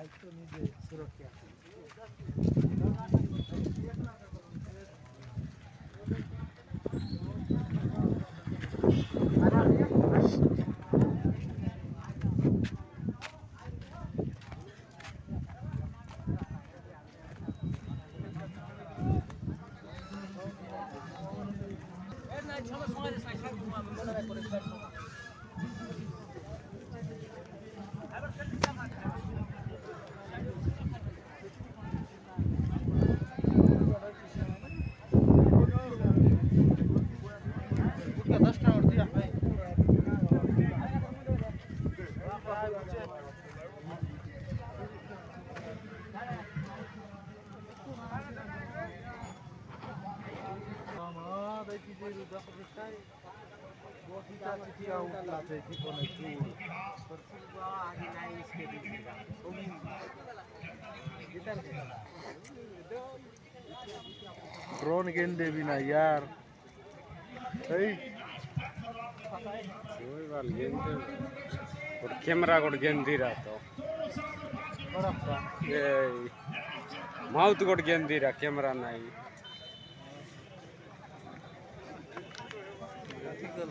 दायित्व निजे सुरक्षा ड्रोन गेंदे भी ना यार और कैमरा को गेंदी रहा तो ये माउथ को गेंदी रहा कैमरा नहीं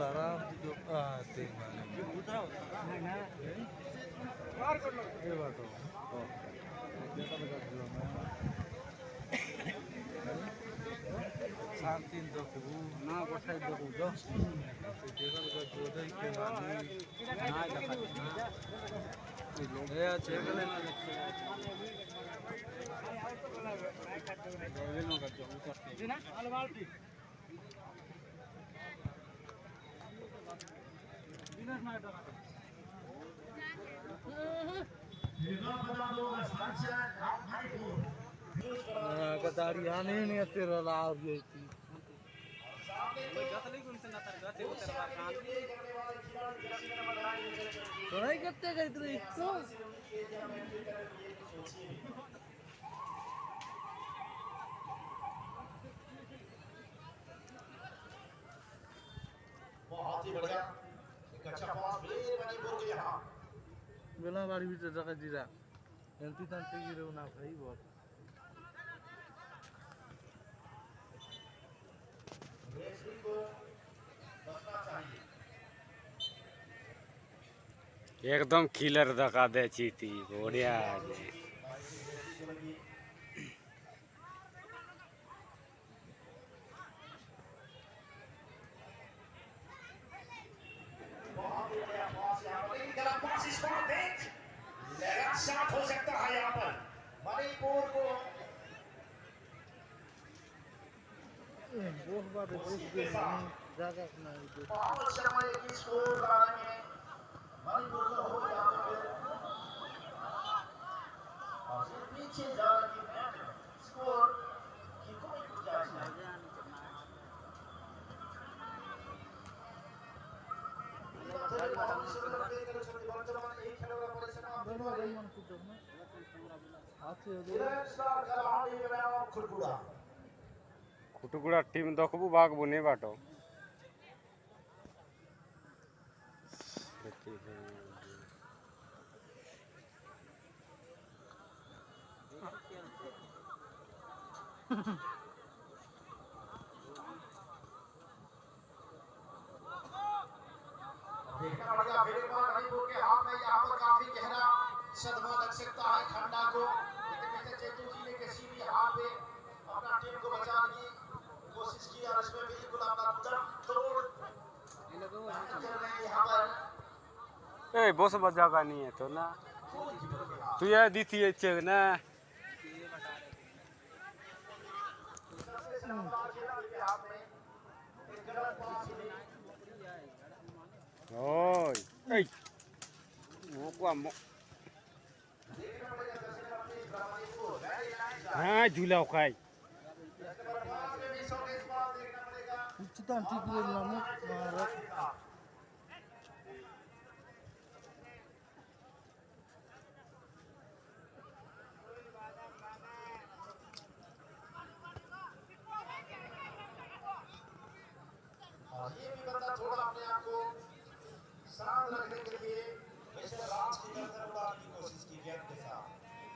आराम जो शांति देखू ना बसाई देखू जो टेबल का जोदई के मानी ना देखा ये चेगले ना नो का जो उतर ना अलवाल्टी विनर ना डरा गदारी आने नहीं तेरा लाभ ये थी तो नहीं करते गए इतने इसको बहुत ही बढ़िया एक अच्छा पास फिर मणिपुर के यहाँ बेला बाड़ी भी तो जगह जीरा एंटी तंत्र की रोना भाई बहुत रेफरी को बचना चाहिए एकदम किलर दका दे थी बढ़िया शॉट हो सकता है यहाँ पर मणिपुर को बहुत शर्मा की स्कोर बनाने में मणिपुर को हो यहाँ पे और पीछे जाने की मैच स्कोर की कोई गुंजाइश नहीं खुटुकुड़ा टीम देखबू भागबू नहीं बाटो देखना पड़ेगा फिर मणिपुर के हाथ में यहाँ पर काफी गहरा सदमा लग सकता है खन्ना को लेकिन वैसे चेतू जी ने किसी भी यहाँ पे अपना टीम को बचाने की कोशिश की और इसमें बिल्कुल अपना दम तोड़ कर रहे हैं यहाँ पर ए बस बजागा नहीं है तो ना तू ये दीती है चेक ना ओय ए वो को हाँ झूला खाई चितान ठीक बोलना मत भारत ये भी बंदा थोड़ा अपने आप को शांत रखने के लिए वैसे राज की गर्दन उड़ाने की कोशिश की गेंद के साथ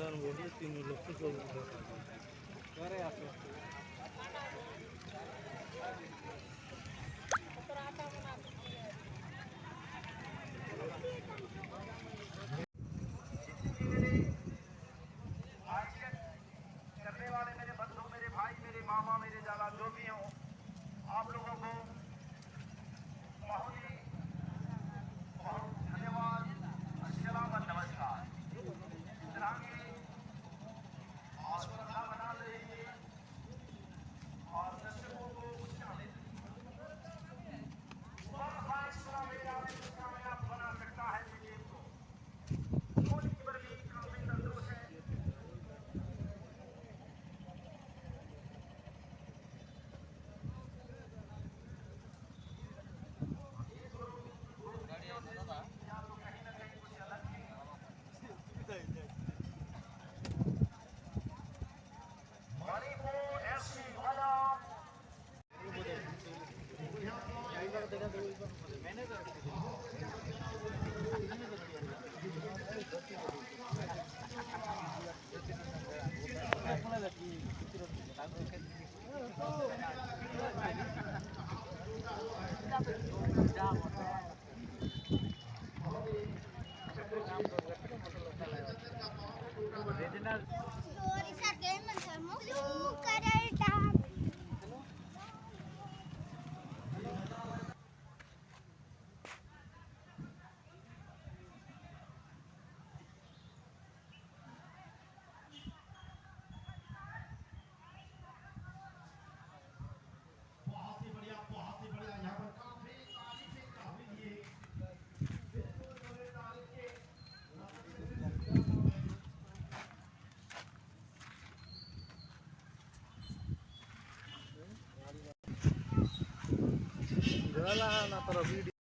দাম বললে 3,14,000 করে আছে करने वाले मेरे बंधु, मेरे भाई, मेरे मामा, मेरे जाला जो भी हो, आप लोगों को बहुत ही बहुत धन्यवाद, अस्सलाम और नमस्कार। इस तरह की आस्पर्धा बना रही और दर्शकों को उत्साह देती बना सकता है गेम को। गोलकीपर भी काफी तंदुरुस्त है। मणिपुर एफसी वाला Bisa game kamu buka dari dalam. बहुत ही बढ़िया यहाँ पर काफी तारीफें काफी लिए गला ना तर वीडियो